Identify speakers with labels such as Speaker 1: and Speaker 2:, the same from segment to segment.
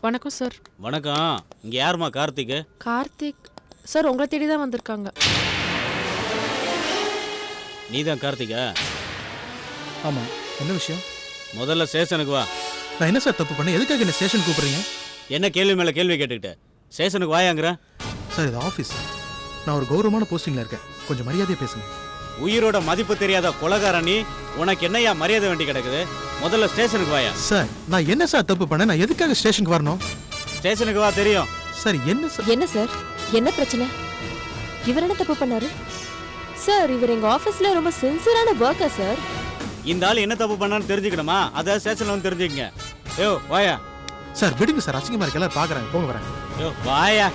Speaker 1: வணக்கம் சார்.
Speaker 2: வணக்கம். இங்கே யாருமா கார்த்திக்?
Speaker 1: கார்த்திக் சார் உங்களை தேடி தான் வந்திருக்காங்க.
Speaker 2: நீ தான் கார்த்திகா?
Speaker 3: ஆமாம். என்ன விஷயம்?
Speaker 2: முதல்ல ஸ்டேஷனுக்கு வா.
Speaker 3: நான் என்ன சார் தப்பு பண்ணேன்? எதுக்காக என்ன ஸ்டேஷன் கூப்பிட்றீங்க?
Speaker 2: என்ன கேள்வி மேலே கேள்வி கேட்டுக்கிட்டேன். ஸ்டேஷனுக்கு வாயாங்கிறேன்.
Speaker 3: சார் இது ஆஃபீஸ். நான் ஒரு கௌரவமான போஸ்டிங்கில் இருக்கேன். கொஞ்சம் மரியாதையாக பேசுங்க.
Speaker 2: உயிரோட மதிப்பு தெரியாத கொலகாரணி, உனக்கு என்னையா மரியாதை வேண்டி கிடக்குது? முதல்ல ஸ்டேஷனுக்கு வாயா.
Speaker 3: சார் நான் என்ன சார் தப்பு பண்ணேன்? நான் எதுக்காக ஸ்டேஷனுக்கு வரணும்?
Speaker 2: ஸ்டேஷனுக்கு வா, தெரியும்.
Speaker 3: சார் என்ன சார்?
Speaker 4: என்ன சார், என்ன பிரச்சனை? இவர் என்ன தப்பு பண்ணாரு சார்? இவர் எங்க ஆபீஸ்ல ரொம்ப சின்சியரான வர்க்கர் சார்.
Speaker 2: இந்த ஆள் என்ன தப்பு பண்ணான்னு தெரிஞ்சுக்கணுமா? அதை ஸ்டேஷன்ல வந்து தெரிஞ்சுக்கங்க. யோ வாயா.
Speaker 3: சார் விடுங்க சார், அசிங்கமா இருக்கு. எல்லாரும் பார்க்குறாங்க. போங்க வரேன்.
Speaker 2: யோ வாயா.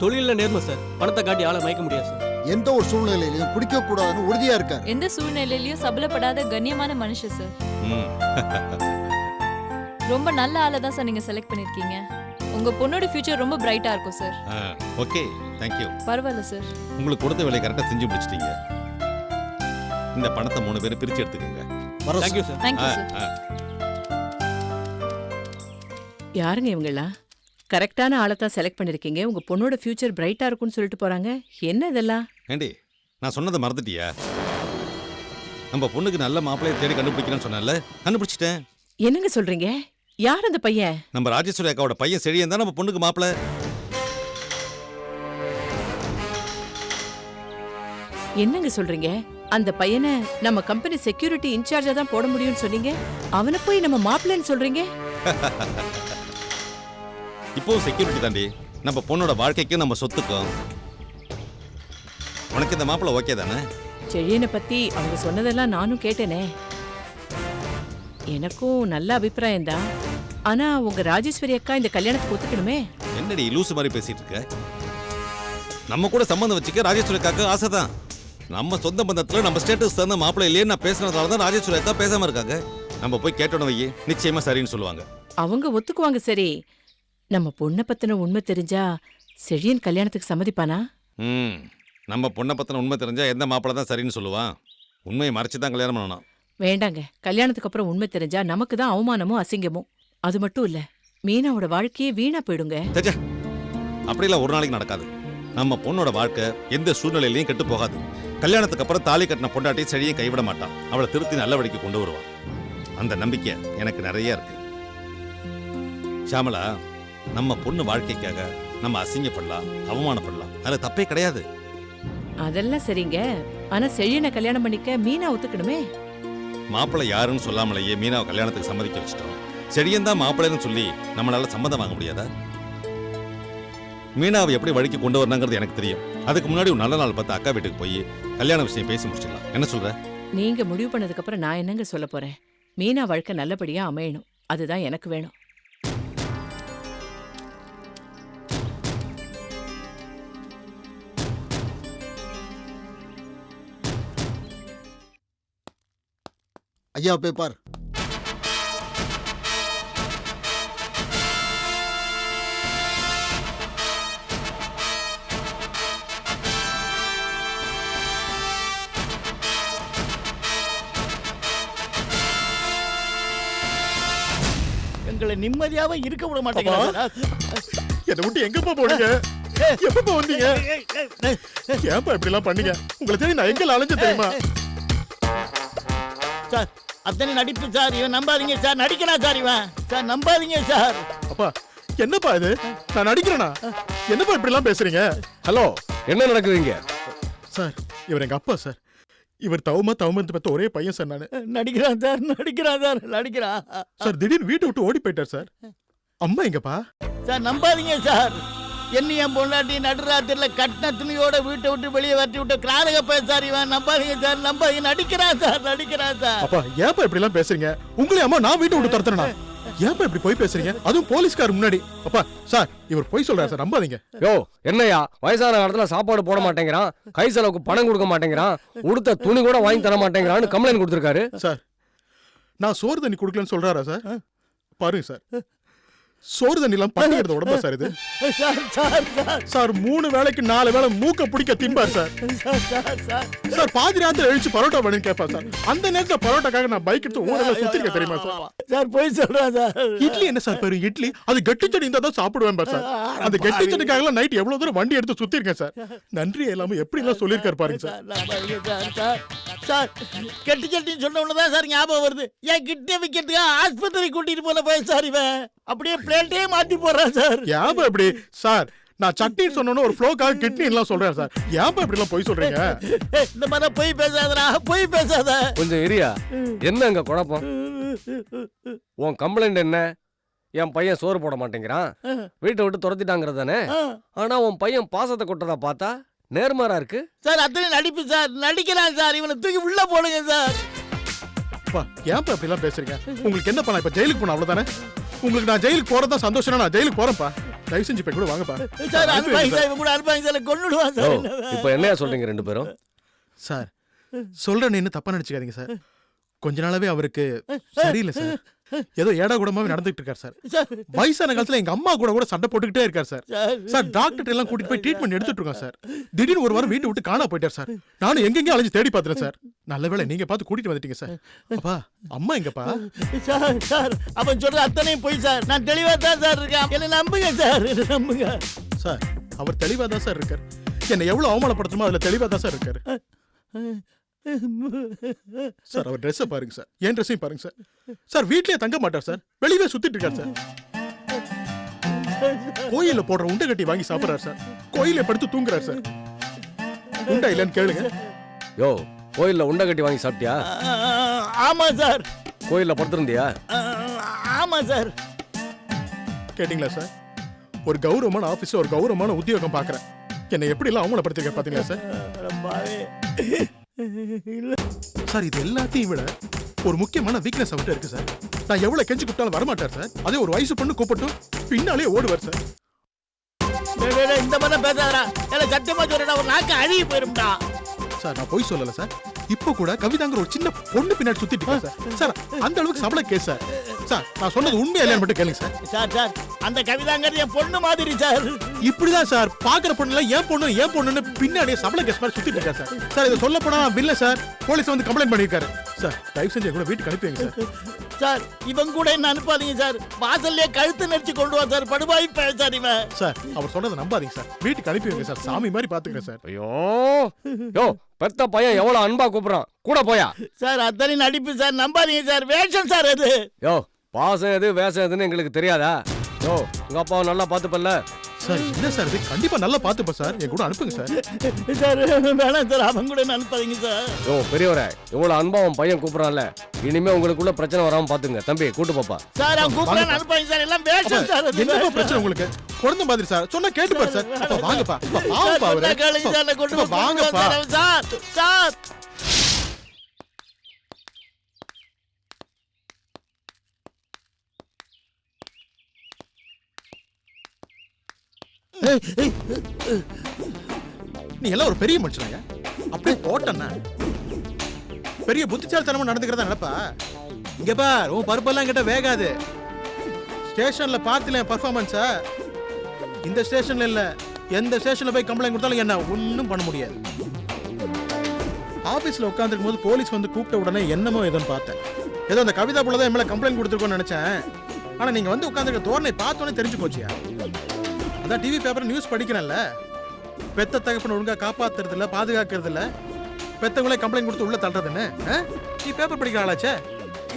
Speaker 5: தொழில நேர்மை சார். பணத்தை காட்டி ஆளை மயக்க முடியாது சார்.
Speaker 6: எந்த ஒரு சூழ்நிலையிலையும் குடிக்க கூடாதுன்னு உறுதியா இருக்காரு.
Speaker 7: எந்த சூழ்நிலையிலயும் சபலப்படாத கண்ணியமான மனுஷன் சார். ரொம்ப நல்ல ஆளை தான் சார் நீங்க செலக்ட் பண்ணிருக்கீங்க. உங்க பொண்ணோட ஃபியூச்சர் ரொம்ப பிரைட்டா இருக்கும் சார்.
Speaker 8: Okay, thank you.
Speaker 7: பரவாயில்ல சார்.
Speaker 8: உங்களுக்கு கொடுத்த வேலையை கரெக்டா செஞ்சு முடிச்சிட்டீங்க. இந்த பணத்தை 3 பேரும் பிரிச்சு எடுத்துக்கோங்க.
Speaker 5: Thank you sir.
Speaker 7: Thank you sir.
Speaker 9: யாருங்க இவங்களா? கரெக்டான ஆளை தான் செலக்ட் பண்ணிருக்கீங்க. உங்க பொண்ணோட ஃபியூச்சர் பிரைட்டா இருக்கும்னு சொல்லிட்டு போறாங்க. என்ன இதெல்லாம்?
Speaker 8: ஏண்டி, நான் சொன்னதை மறந்துட்டியா? நம்ம பொண்ணுக்கு நல்ல மாப்பிள்ளையை தேடி கண்டுபிடிக்கிறேன்னு சொன்னேன்ல, கண்டுபிடிச்சிட்டேன்.
Speaker 9: என்னங்க சொல்றீங்க? யார் அந்த பையன்?
Speaker 8: நம்ம ராஜேஸ்வரி அக்காவோட பையன் செழியன் தான் நம்ம பொண்ணுக்கு மாப்பிள்ளை.
Speaker 9: என்னங்க சொல்றீங்க? அந்த பையனை நம்ம கம்பெனி செக்யூரிட்டி இன்சார்ஜா தான் போட முடியும்னு சொன்னீங்க. அவனை போய் நம்ம மாப்பிள்ளைன்னு சொல்றீங்க?
Speaker 8: இப்போ செக்யூரிட்டி தாண்டி நம்ம பொண்ணோட வாழ்க்கைக்கும் நம்ம சொத்துக்கும். உனக்கு இந்த மாப்பிள்ளை ஓகே தானே?
Speaker 9: செழியனை பத்தி அவங்க சொன்னதெல்லாம் நானும் கேட்டேனே. எனக்கும் நல்ல அபிப்பிராயம் தான். ஆனா உங்க ராஜேஸ்வரி அக்கா இந்த கல்யாணத்துக்கு ஒத்துக்கணுமே.
Speaker 8: என்னடி லூசு மாதிரி பேசிட்டு இருக்க? நம்ம கூட சம்பந்தம் வச்சுக்க ராஜேஸ்வரி அக்காக்கு ஆசை தான். நம்ம சொந்த பந்தத்துல நம்ம ஸ்டேட்டஸ் தகுந்த மாப்பிள்ளை இல்லையே நான் பேசுனதால தான் ராஜேஸ்வரி அக்கா பேசாம இருக்காங்க. நம்ம போய் கேட்டோன்னு வையே, நிச்சயமா சரின்னு சொல்லுவாங்க.
Speaker 9: அவங்க ஒத்துக்குவாங்க. சரி, நம்ம பொண்ணை பத்தின உண்மை தெரிஞ்சா செழியன் கல்யாணத்துக்கு சம்மதிப்பானா?
Speaker 8: நம்ம பொண்ணை பத்தின உண்மை தெரிஞ்சா எந்த மாப்பிள்ளை தான் சரின்னு சொல்லுவான்? உண்மையை மறைச்சு தான் கல்யாணம் பண்ணணும்.
Speaker 9: வேண்டாங்க. கல்யாணத்துக்கு அப்புறம் உண்மை தெரிஞ்சா நமக்கு தான் அவமானமும் அசிங்கமும். அது மட்டும் இல்ல, மீனாவோட வாழ்க்கையே வீணா போயிடுங்க.
Speaker 8: அப்படிலாம் ஒரு நாளைக்கு நடக்காது. நம்ம பொண்ணோட வாழ்க்கை எந்த சூழ்நிலையிலையும் கெட்டு போகாது. கல்யாணத்துக்கு அப்புறம் தாலி கட்டின பொண்டாட்டி செழியை கைவிட மாட்டான். அவளை திருத்தி நல்ல வழிக்கு கொண்டு வருவான். அந்த நம்பிக்கை எனக்கு நிறைய இருக்கு. ஷாமலா, நம்ம பொண்ணு வாழ்க்கைக்காக நம்ம அசிங்கப்படலாம், அவமானப்படலாம். அதுல தப்பே கிடையாது.
Speaker 9: அதெல்லாம் சரிங்க. ஆனா செழியனை கல்யாணம் பண்ணிக்க மீனா ஒத்துக்கணுமே.
Speaker 8: மாப்பிள்ளை யாருன்னு சொல்லாமலேயே மீனாவை கல்யாணத்துக்கு சம்மதிக்க வச்சிட்டோம். செழியன் தான் மாப்பிள்ளைன்னு சொல்லி நம்மளால சம்மதம் வாங்க முடியாதா? மீனாவை எப்படி வழிக்கு கொண்டு வரணுங்கிறது எனக்கு தெரியும். அதுக்கு முன்னாடி ஒரு நல்ல நாள் பார்த்து அக்கா வீட்டுக்கு போய் கல்யாண விஷயம் பேசி முடிச்சிடலாம். என்ன சொல்ற?
Speaker 9: நீங்க முடிவு பண்ணதுக்கு அப்புறம் நான் என்னங்க சொல்ல போறேன்? மீனா வாழ்க்கை நல்லபடியா அமையணும். அதுதான் எனக்கு வேணும்.
Speaker 6: ஐயா பேப்பார்.
Speaker 2: எங்களை நிம்மதியாவே இருக்க விட மாட்டேங்கிறாங்க.
Speaker 3: என்னை விட்டு எங்கப்பா போனீங்க? எப்பப்பா வந்தீங்க? ஏன்பா இப்படி எல்லாம் பண்ணீங்க? உங்களை தெரியும் நான் எங்க அலைஞ்சு தெரியுமா?
Speaker 2: சார், அத்தனை நடிப்பு சார். இவன் நம்பாதீங்க சார். நடிக்கிறான் சார் இவன். சார் நம்பாதீங்க சார்.
Speaker 3: அப்பா என்னப்பா இது? நான் நடிக்கிறேனா? என்னப்பா இப்படி எல்லாம் பேசுறீங்க?
Speaker 5: ஹலோ, என்ன நடக்குதுங்க?
Speaker 3: சார் இவர் எங்க அப்பா சார். இவர் தவமத்து பத்த ஒரே பையன் சார். நானு
Speaker 2: நடிக்கிறான் சார். நடிக்கிறான்
Speaker 3: சார். திடீர்னு வீட்டை விட்டு ஓடி போயிட்டார் சார். அம்மா எங்கப்பா?
Speaker 2: சார் நம்பாதீங்க சார். என்ன என் பொண்டாட்டி நடுராத்திரில கட்டின துணியோட வீட்டை விட்டு வெளியே வரட்டி விட்டு கிராரக பேசார் இவன். நம்பாதீங்க சார். நம்பாதீங்க. நடிக்கிறான் சார்.
Speaker 3: அப்பா ஏப்பா இப்படி எல்லாம் பேசுறீங்க? உங்களே அம்மா நான் வீட்டை விட்டு துரத்துறேனா? ஏப்பா இப்படி போய் பேசுறீங்க? அதுவும் போலீஸ்கார் முன்னாடி. அப்பா சார் இவர் போய் சொல்றாரு சார். நம்பாதீங்க.
Speaker 5: யோ, என்னையா வயசான காலத்துல சாப்பாடு போட மாட்டேங்கிறான், கை செலவுக்கு பணம் கொடுக்க மாட்டேங்கிறான், உடுத்த துணி கூட வாங்கி தர மாட்டேங்கிறான்னு கம்ப்ளைண்ட் கொடுத்திருக்காரு
Speaker 3: சார். நான் சோறு தண்ணி கொடுக்கலன்னு சொல்றாரா சார்? பாருங்க சார், சோறு தண்ணி எல்லாம் பண்ணிக்கிறது உடம்பா சார் இது?
Speaker 2: சார் சார் சார்
Speaker 3: சார் 3 வேளைக்கு 4 வேளை மூக்க பிடிக்க திம்பார் சார். சார் பாதி ராத்திரி எழுச்சி பரோட்டா வேணும்னு கேட்பார் சார். அந்த நேரத்துல பரோட்டாக்காக நான் பைக் எடுத்து ஊரெல்லாம் சுத்திருக்க தெரியுமா சார்?
Speaker 2: சார் போய் சொல்றேன் சார்.
Speaker 3: இட்லி என்ன சார் பெரும் இட்லி? அது கெட்டி சட்னி இருந்தா தான் சாப்பிடுவேன் பார் சார். அந்த கெட்டி சட்னிக்காக நைட் எவ்வளவு தூரம் வண்டி எடுத்து சுத்தி இருக்கேன் சார். நன்றி எல்லாமே எப்படி எல்லாம் சொல்லியிருக்காரு பாருங்க சார்.
Speaker 2: சார் சார் கெட்டி சட்டின்னு சொன்ன உடனே சார் ஞாபகம் வருது. என் கிட்னி விக்கிறதுக்கு ஆஸ்பத்திரி கூட்டிட்டு போன போய் சார் இவன் அப்படியே பிளேட்டே மாத்தி போறான் சார்.
Speaker 3: ஏன் எப்படி சார்? நான் சட்னின்னு சொன்னோன்னு ஒரு ஃப்ளோக்காக கிட்னி எல்லாம் சொல்றேன் சார். ஏன் இப்படி எல்லாம் போய் சொல்றீங்க?
Speaker 2: இந்த மாதிரி போய் பேசாதடா, போய் பேசாத.
Speaker 5: கொஞ்சம் எரியா. என்ன அங்க குழப்பம்? உன் கம்ப்ளைண்ட் என்ன? என் பையன் சோறு போட மாட்டேங்கிறான், வீட்டை விட்டு துரத்திட்டாங்கிறது தானே? ஆனா உன் பையன் பாசத்தை கொட்டதா பார்த்தா நேர்மாறா இருக்கு
Speaker 2: சார். அத்தனை நடிப்பு சார், நடிக்கிறான் சார். இவனை தூக்கி உள்ள போடுங்க சார்.
Speaker 3: ஏன் இப்படி எல்லாம் பேசுறீங்க? உங்களுக்கு என்ன பண்ண? இப்ப ஜெயிலுக்கு போன அவ்வளவுதானே? உங்களுக்கு நான் ஜெயிலுக்கு போறதா சந்தோஷம். நான் ஜெயிலுக்கு போறேன்ப்பா. தயவு செஞ்சு போய் கூட வாங்கப்பா
Speaker 2: சார். அனுப்பாங்க சார், இவன் கூட அனுப்பாங்க சார். கொன்னுடுவான் சார்.
Speaker 5: இப்ப என்னையா சொல்றீங்க ரெண்டு பேரும்?
Speaker 3: சார் சொல்றேன்னு இன்னும் தப்பா நினைச்சுக்காதீங்க சார். கொஞ்ச நாளாவே அவருக்கு சரியில்லை சார். ஏதோ ஏடா கூடமாவே நடந்துட்டு இருக்காரு சார். வயசான காலத்துல எங்க அம்மா கூட சண்டை போட்டுக்கிட்டே இருக்காரு சார். சார் டாக்டர் எல்லாம் கூட்டிட்டு போய் ட்ரீட்மெண்ட் எடுத்துட்டு இருக்கோம் சார். திடீர்னு ஒரு வாரம் வீட்டை விட்டு காணா போயிட்டார் சார். நானும் எங்கெங்க அலைஞ்சு தேடி பார்த்துறேன் சார். நல்ல வேளை நீங்க பார்த்து கூட்டிட்டு வந்துட்டீங்க சார். அப்பா அம்மா எங்கப்பா?
Speaker 2: சார் சார் அவன் சொல்ற அத்தனையும் போய் சார். நான் தெளிவா தான் சார் இருக்கேன். என்ன நம்புங்க சார், என்ன நம்புங்க
Speaker 3: சார். அவர் தெளிவா தான் சார் இருக்காரு. என்ன எவ்வளவு அவமானப்படுத்துமோ அதுல தெளிவா தான் சார் இருக்காரு சார். அவர் ட்ரெஸ்ஸை பாருங்க சார், என் ட்ரெஸ்ஸையும் பாருங்க சார். சார் வீட்லயே தங்க மாட்டார் சார், வெளியவே சுத்திட்டு இருக்காரு சார். கோயில்ல போடுற உண்டை கட்டி வாங்கி சாப்பிடுறாரு சார். கோயில படுத்து தூங்குறாரு சார். உண்டா இல்லன்னு கேளுங்க.
Speaker 5: யோ, கோயில்ல உண்டை கட்டி வாங்கி சாப்பிட்டியா?
Speaker 2: ஆமா சார்.
Speaker 5: கோயில்ல படுத்திருந்தியா?
Speaker 2: ஆமா சார்.
Speaker 3: கேட்டீங்களா சார்? ஒரு கௌரவமான ஆபீஸ், ஒரு கௌரவமான உத்தியோகம் பாக்குறேன். என்னை எப்படி எல்லாம் அவமானப்படுத்திருக்க பாத்தீங்களா சார்? சார் இது எல்லாத்தையும் விட ஒரு முக்கியமான வீக்னஸ் அவர்கிட்ட இருக்கு சார். நான் எவ்வளவு கெஞ்சி கூப்பிட்டாலும் வரமாட்டார் சார். அதே ஒரு வயசு பொண்ணு கூப்பிட்டும் பின்னாலே ஓடுவார் சார்.
Speaker 2: இந்த மாதிரி பேசாதடா. சத்தியமா சொல்றா, ஒரு நாக்கு அழுகி போயிரும்டா.
Speaker 3: சார் நான் போய் சொல்லல சார். இப்போ கூட கவிதாங்கிற ஒரு சின்ன பொண்ணு பின்னாடி சுத்திட்டு இருக்கா சார். சார் அந்த அளவுக்கு சபல கேஸ் சார். சார் நான் சொன்னது உண்மையா இல்லையான்னு மட்டும் கேளுங்க சார்.
Speaker 2: சார் சார் அந்த கவிதாங்கிறது என் பொண்ணு மாதிரி சார்.
Speaker 3: இப்படிதான் சார் பாக்குற பொண்ணுல ஏன் பொண்ணுன்னு பின்னாடியே சபல கேஸ் மாதிரி சுத்திட்டு இருக்கா சார். சார் இதை சொல்ல போனா இல்ல சார், போலீஸ் வந்து கம்ப்ளைண்ட் பண்ணிருக்காரு சார். தயவு செஞ்சு கூட வீட்டுக்கு அனுப்பிங்க சார்.
Speaker 2: சார் இவன் கூட என்ன அனுப்பாதீங்க சார். வாசல்லே கழுத்து நெரிச்சு கொண்டு வா சார். படுபாய் சார் இவன்.
Speaker 3: சார் அவர் சொன்னதை நம்பாதீங்க சார். வீட்டுக்கு அனுப்பி வைங்க சார். சாமி மாதிரி பாத்துக்கிறேன் சார்.
Speaker 5: ஐயோ யோ, பெத்த பையன் எவ்வளவு அன்பா கூப்பிடுறான், கூட போயா?
Speaker 2: சார் அத்தனை நடிப்பு சார், நம்பாதீங்க சார். வேஷம் சார் அது.
Speaker 5: யோ, பாசம் எது வேஷம் எதுன்னு எங்களுக்கு தெரியாதா? யோ, உங்க அப்பாவை நல்லா பாத்துப்பல்ல?
Speaker 3: சார் என்ன சார் இது? கண்டிப்பா நல்லா பாத்துப்பா சார். என் கூட அனுப்புங்க சார்.
Speaker 2: சார் வேணாம் சார், அவன் கூட அனுப்பாதீங்க சார்.
Speaker 5: யோ பெரியவரே, இவ்வளவு அன்பா அவன் பையன் கூப்பிடறான்ல, இனிமே உங்களுக்குள்ள பிரச்சனை வராம பாத்துங்க. தம்பி கூட்டு பாப்பா.
Speaker 2: சார் அவன் கூப்பிடான்னு அனுப்பாதீங்க சார். எல்லாம் வேஷம் சார்.
Speaker 3: என்ன பிரச்சனை உங்களுக்கு? குழந்தை மாதிரி சார். சொன்னா கேட்டு பாரு சார். அப்பா வாங்கப்பா. வாங்கப்பா அவரே. வாங்கப்பா.
Speaker 2: சார் சார்
Speaker 3: நீ எல்லாம் ஒரு பெரிய மனுஷனாங்க. அப்படியே போட்டேன்னா பெரிய புத்திசாலித்தனமா நடந்துக்கிறதா நினைப்பா? இங்க பார், உன் பருப்பெல்லாம் கிட்ட வேகாது. ஸ்டேஷன்ல பார்த்துல பர்ஃபார்மன்ஸ இந்த ஸ்டேஷன்ல இல்ல, எந்த ஸ்டேஷன்ல போய் கம்ப்ளைண்ட் கொடுத்தாலும் என்ன ஒன்றும் பண்ண முடியாது. ஆபீஸ்ல உட்காந்துருக்கும் போது போலீஸ் வந்து கூப்பிட்ட உடனே என்னமோ ஏதோன்னு பார்த்தேன். ஏதோ அந்த கவிதா போல தான் எம்எல்ஏ கம்ப்ளைண்ட் கொடுத்துருக்கோன்னு நினைச்சேன். ஆனா நீங்க வந்து உட்காந்துருக்க தோரணை பார்த்தோன்னே தெரிஞ்சு போச்சியா? அதான் டிவி பேப்பர் நியூஸ் படிக்கிறேன்ல, பெத்த தகப்பன ஒழுங்கா காப்பாத்துறது இல்ல, பாதுகாக்கிறது இல்ல, பெத்தவங்களே கம்ப்ளைண்ட் கொடுத்து உள்ள தள்ளுறதுன்னு. நீ பேப்பர் படிக்கிறாளாச்சே,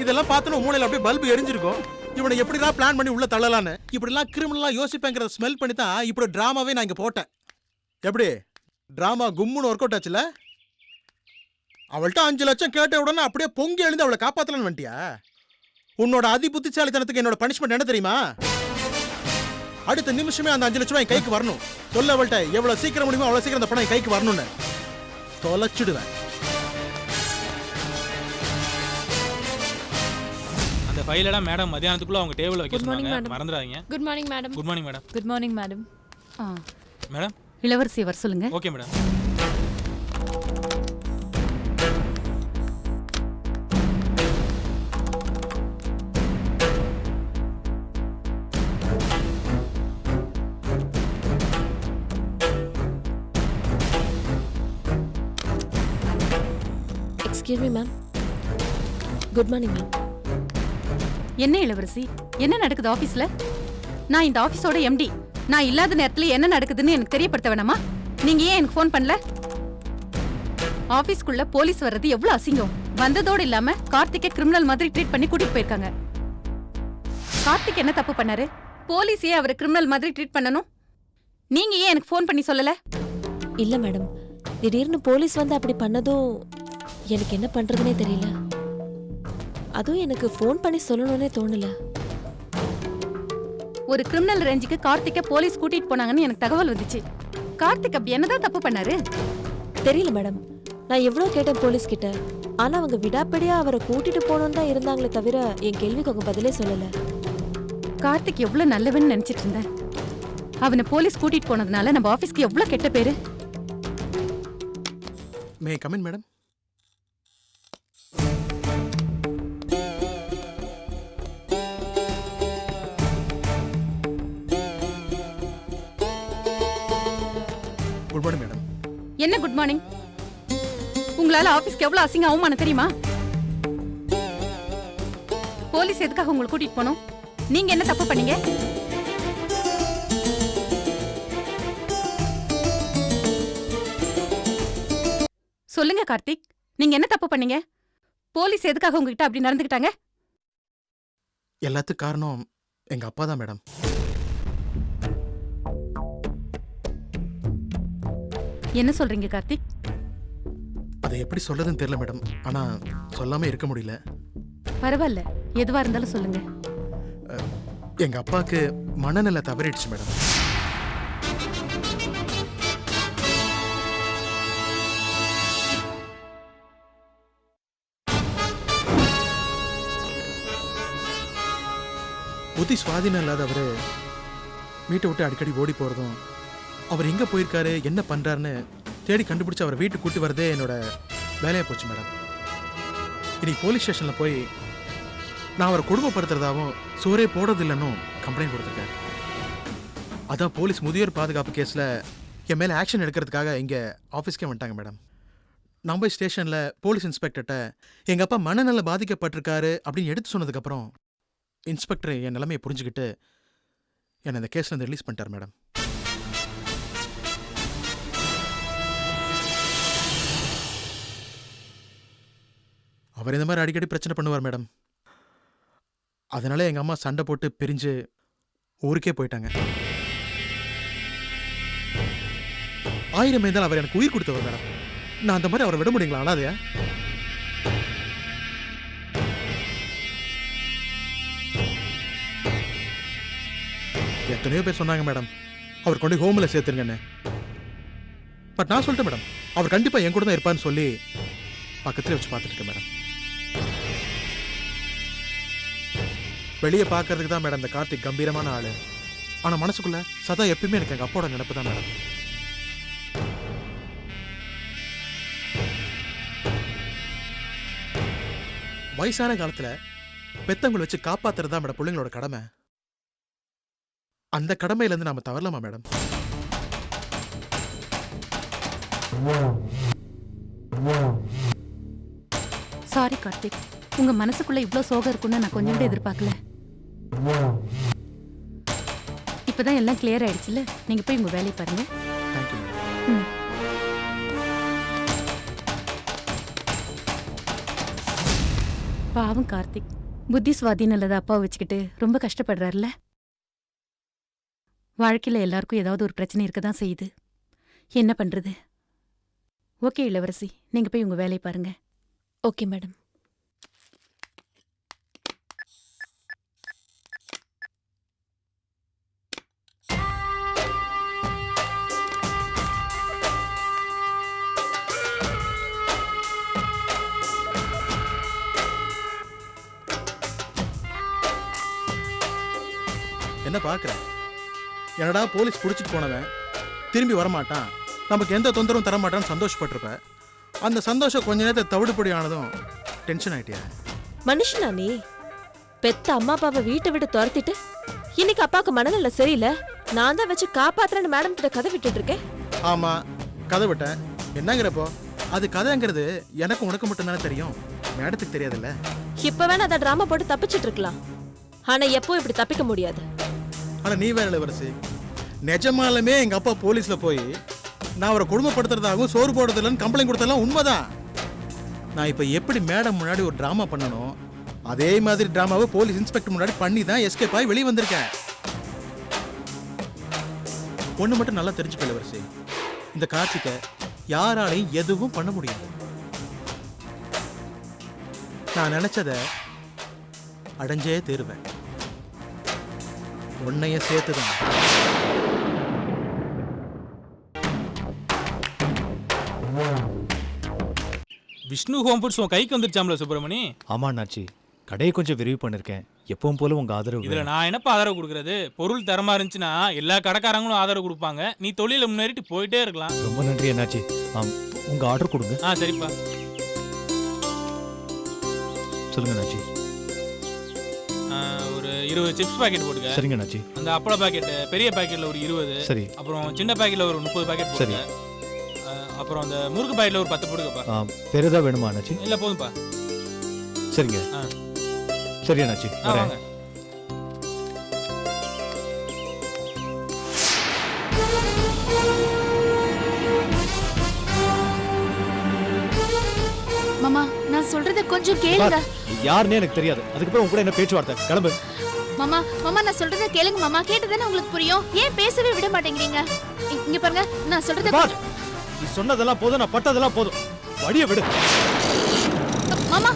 Speaker 3: இதெல்லாம் பார்த்தோன்னு மூளையில அப்படியே பல்பு எரிஞ்சிருக்கும். இவனை எப்படிதான் பிளான் பண்ணி உள்ள தள்ளலான்னு இப்படிலாம் கிரிமினலா யோசிப்பேங்கிறத ஸ்மெல் பண்ணி தான் இப்படி டிராமாவே நான் இங்க போட்டேன். எப்படி டிராமா கும்முன்னு ஒர்க் அவுட் ஆச்சுல? அவள்கிட்ட 5 லட்சம் கேட்ட உடனே அப்படியே பொங்கி எழுந்து அவளை காப்பாத்தலான்னு வந்துட்டியா? உன்னோட அதி புத்திசாலித்தனத்துக்கு என்னோட பனிஷ்மெண்ட் என்ன தெரியுமா? அடுத்த நிமிஷமே அந்த 5 லட்சம் என் கைக்கு வரணும். சொல்ல அவள்கிட்ட எவ்வளவு சீக்கிரம் முடியுமோ அவ்வளவு சீக்கிரம் அந்த பணம் என் கைக்கு வரணும்னு. தொலைச்சிடுவேன்.
Speaker 10: அந்த ஃபைலெல்லாம் மேடம் மத்தியானத்துக்குள்ள அவங்க டேபிள்ல வைக்க சொன்னாங்க, மறந்துடாதீங்க.
Speaker 1: Good morning madam.
Speaker 10: Good morning madam.
Speaker 7: Good morning madam.
Speaker 10: Madam
Speaker 11: இளவரசி வர சொல்லுங்க.
Speaker 10: Okay madam.
Speaker 1: Excuse me ma'am. Good morning ma'am.
Speaker 11: என்ன இளவரசி, என்ன நடக்குது ஆபீஸ்ல? நான் இந்த ஆபீஸோட எம்டி. நான் இல்லாத நேரத்துல என்ன நடக்குதுன்னு எனக்கு தெரியப்படுத்த வேணாமா? நீங்க ஏன் எனக்கு ஃபோன் பண்ணல? ஆபீஸ்க்குள்ள போலீஸ் வர்றது எவ்வளவு அசிங்கம். வந்ததோடு இல்லாம கார்த்திகை கிரிமினல் மாதிரி ட்ரீட் பண்ணி கூட்டிட்டு போயிருக்காங்க. கார்த்திக் என்ன தப்பு பண்ணாரு? போலீஸ் ஏன் அவரை கிரிமினல் மாதிரி ட்ரீட் பண்ணணும்? நீங்க ஏன் எனக்கு ஃபோன் பண்ணி சொல்லல?
Speaker 4: இல்ல மேடம், திடீர்னு போலீஸ் வந்து அப்படி பண்ணதும் எனக்கு என்ன பண்றதுனே தெரியல. அதுவும் எனக்கு ஃபோன் பண்ணி சொல்லணும்னே தோணல.
Speaker 11: ஒரு கிரிமினல் ரேஞ்சுக்கு கார்த்திகை போலீஸ் கூட்டிட்டு போனாங்கன்னு எனக்கு தகவல் வந்துச்சு. கார்த்திக் அப்படி என்னதான் தப்பு பண்ணாரு?
Speaker 4: தெரியல மேடம். நான் எவ்வளவு கேட்டேன் போலீஸ் கிட்ட. ஆனா அவங்க விடாப்படியா அவரை கூட்டிட்டு போகணும்னு தான் இருந்தாங்களே தவிர என் கேள்விக்கு அவங்க பதிலே சொல்லல.
Speaker 11: கார்த்திக் எவ்வளவு நல்லவன்னு நினைச்சிட்டு இருந்தேன். அவனை போலீஸ் கூட்டிட்டு போனதுனால நம்ம ஆபீஸ்க்கு எவ்வளவு கெட்ட பேரு.
Speaker 3: May come in madam. Good morning madam.
Speaker 11: என்ன குட் மார்னிங்? உங்களால ஆபீஸ்க்கு எவ்வளவு அசிங்க அவமானம் தெரியுமா? போலீஸ் எதுக்காக உங்களை கூட்டிட்டு போனோம்? நீங்க என்ன தப்பு பண்ணீங்க? சொல்லுங்க கார்த்திக், நீங்க என்ன தப்பு பண்ணீங்க? போலீஸ் எதுக்காக உங்ககிட்ட அப்படி நடந்துக்கிட்டாங்க?
Speaker 3: எல்லாத்துக்கும் காரணம் எங்க அப்பா தான் மேடம்.
Speaker 11: என்ன சொல்றீங்க கார்த்திக்?
Speaker 3: அதை எப்படி சொல்றதுன்னு தெரியல மேடம். ஆனா சொல்லாம இருக்க முடியல.
Speaker 11: பரவாயில்ல, எதுவா இருந்தாலும் சொல்லுங்க.
Speaker 3: எங்க அப்பாக்கு மனநல தவறிடுச்சு மேடம். புத்தி சுவாதீனம் இல்லாதவரு வீட்டை விட்டு அடிக்கடி ஓடி போறதும், அவர் எங்க போயிருக்காரு என்ன பண்றாருன்னு தேடி கண்டுபிடிச்சு அவரை வீட்டுக்கு கூட்டி வரதே என்னோட வேலையா போச்சு மேடம். இன்னைக்கு போலீஸ் ஸ்டேஷன்ல போய் நான் அவரை குடும்பப்படுத்துறதாவும் சோரே போடுறதில்லைன்னு கம்ப்ளைண்ட் கொடுத்துருக்காரு. அதான் போலீஸ் முதியோர் பாதுகாப்பு கேஸ்ல என் மேல ஆக்ஷன் எடுக்கிறதுக்காக இங்க ஆஃபீஸ்க்கே வந்துட்டாங்க மேடம். நம்ம ஸ்டேஷன்ல போலீஸ் இன்ஸ்பெக்டர்கிட்ட எங்க அப்பா மனநல பாதிக்கப்பட்டிருக்காரு அப்படின்னு எடுத்து சொன்னதுக்கப்புறம் இன்ஸ்பெக்டர் என் நிலைமையை புரிஞ்சுக்கிட்டு என்னை இந்த கேஸ்ல இருந்து ரிலீஸ் பண்ணிட்டார் மேடம். அவர் இந்த மாதிரி அடிக்கடி பிரச்சனை பண்ணுவார் மேடம். அதனால எங்க அம்மா சண்டை போட்டு பிரிஞ்சு ஊருக்கே போயிட்டாங்க. 1000 இருந்தாலும் அவர் எனக்கு உயிர் கொடுத்தவர் மேடம். நான் அந்த மாதிரி அவரை விட முடியுங்களா அனாதையா? எத்தனையோ பேர் சொன்னாங்க மேடம் அவர் கொண்டு ஹோம்ல சேர்த்துருங்கன்னு. பட் நான் சொல்லிட்டேன் மேடம், அவர் கண்டிப்பா என் கூட தான் இருப்பான்னு சொல்லி பக்கத்துல வச்சு பார்த்துட்டு இருக்கேன் மேடம். வெளியே பார்க்கறதுக்கு தான் மேடம் இந்த கார்த்திக் கம்பீரமான ஆளு. ஆனா மனசுக்குள்ள சதா எப்பயுமே எனக்கு எங்க அப்பாவோட நினைப்பு தான் மேடம். வயசான காலத்துல பெத்தவங்களை வச்சு காப்பாத்துறது தான் மேடம் பிள்ளைங்களோட கடமை. அந்த கடமையில இருந்து நாம தவறலாமா மேடம்?
Speaker 11: சாரி கார்த்திக், உங்க மனசுக்குள்ள இவ்ளோ சோகம் இருக்குன்னு நான் கொஞ்சம் கூட எதிர்பார்க்கல. இப்பதான் எல்லாம் கிளியர் ஆயிடுச்சுல்ல, நீங்க போய் உங்க வேலையை பாருங்க.
Speaker 3: Thank you madam.
Speaker 11: பாவம் கார்த்திக், புத்தி சுவாதீனம் இல்லாத அப்பாவை வச்சுக்கிட்டு ரொம்ப கஷ்டப்படுறாருல. வாழ்க்கையில எல்லாருக்கும் ஏதாவது ஒரு பிரச்சனை இருக்க தான் செய்யுது. என்ன பண்றது? ஓகே இளவரசி, நீங்க போய் உங்க வேலையை பாருங்க.
Speaker 4: Okay madam.
Speaker 3: என்ன பார்க்குறேன்? என்னடா போலீஸ் பிடிச்சிட்டு போனவன் திரும்பி வரமாட்டான், நமக்கு எந்த தொந்தரவும் தரமாட்டான்னு சந்தோஷப்பட்டிருப்ப. அந்த சந்தோஷம் கொஞ்ச நேரத்தை தவிடுபடி ஆனதும் டென்ஷன் ஆயிட்டியா?
Speaker 4: மனுஷனா நீ? பெத்த அம்மா அப்பாவை வீட்டை விட்டு துரத்திட்டு இன்னைக்கு அப்பாவுக்கு மனநல சரியில்லை, நான் தான் வச்சு காப்பாத்துறேன்னு மேடம் கிட்ட கதை விட்டுட்டு இருக்கேன்.
Speaker 3: ஆமா, கதை விட்டேன். என்னங்கிறப்போ அது கதைங்கிறது எனக்கு உனக்கு மட்டும் தானே தெரியும், மேடத்துக்கு தெரியாதுல்ல.
Speaker 4: இப்ப வேணா அதை டிராமா போட்டு தப்பிச்சிட்டு இருக்கலாம், ஆனா எப்போ இப்படி தப்பிக்க முடியாது.
Speaker 3: ஆனா நீ வேற இளவரசி, நிஜமாலுமே எங்க அப்பா போலீஸ்ல போய் நான் அவரை குடும்பப்படுத்துறதாகவும் சோறு போடுறதுலன்னு கம்ப்ளைண்ட் கொடுத்ததெல்லாம் உண்மைதான். நான் இப்ப எப்படி மேடம் முன்னாடி ஒரு டிராமா பண்ணணும், அதே மாதிரி டிராமாவை போலீஸ் இன்ஸ்பெக்டர் முன்னாடி பண்ணி தான் எஸ்கேப் ஆகி வெளியே வந்திருக்கேன். ஒண்ணு மட்டும் நல்லா தெரிஞ்சுக்க இளவரசி, இந்த கார்த்திகை யாராலையும் எதுவும் பண்ண முடியாது. நான் நினைச்சத அடைஞ்சே தீருவேன், உன்னைய சேர்த்துதான்.
Speaker 10: விஷ்ணு ஹோம் ஃபுட்ஸ் உன் கைக்கு வந்துருச்சாம்ல சுப்பிரமணி?
Speaker 12: ஆமா அண்ணாச்சி, கடையை கொஞ்சம் விரிவு பண்ணிருக்கேன். எப்பவும் போல உங்க ஆதரவு.
Speaker 10: இதுல நான் என்னப்பா ஆதரவு கொடுக்கறது? பொருள் தரமா இருந்துச்சுன்னா எல்லா கடைக்காரங்களும் ஆதரவு கொடுப்பாங்க. நீ தொழில முன்னேறிட்டு போயிட்டே இருக்கலாம்.
Speaker 12: ரொம்ப நன்றி அண்ணாச்சி. உங்க ஆர்டர் கொடுங்க.
Speaker 10: சரிப்பா.
Speaker 12: சொல்லுங்க அண்ணாச்சி.
Speaker 10: ஒரு 20 சிப்ஸ் பாக்கெட் போடுங்க.
Speaker 12: சரிங்க அண்ணாச்சி.
Speaker 10: அந்த அப்பள பாக்கெட் பெரிய பாக்கெட்ல ஒரு 20.
Speaker 12: சரி.
Speaker 10: அப்புறம் சின்ன பாக்கெட்ல ஒரு 30 பாக்கெட் போடுங்க. அப்புறம் அந்த முறுக்கு பாக்கெட்ல ஒரு 10 போடுங்கப்பா.
Speaker 12: வேற ஏதாவது வேணுமா அண்ணாச்சி?
Speaker 10: இல்ல போதும்பா.
Speaker 12: சரிங்க. சரி அண்ணாச்சி.
Speaker 10: வாங்க.
Speaker 11: மாமா நான் சொல்றத கொஞ்சம் கேளுங்க.
Speaker 12: யாருன்னே எனக்கு தெரியாது, அதுக்கப்புறம் உங்க கூட என்ன பேச்சுவார்த்தை? கிளம்பு.
Speaker 11: மாமா மாமா நான் சொல்றத கேளுங்க மாமா, கேட்டதானே உங்களுக்கு புரியும். ஏன் பேசவே விட மாட்டேங்கிறீங்க? இங்க பாருங்க, நான் சொல்றத
Speaker 12: நீ சொன்னதெல்லாம் போதும், நான் பட்டதெல்லாம் போதும். வழிய விடு
Speaker 11: மாமா.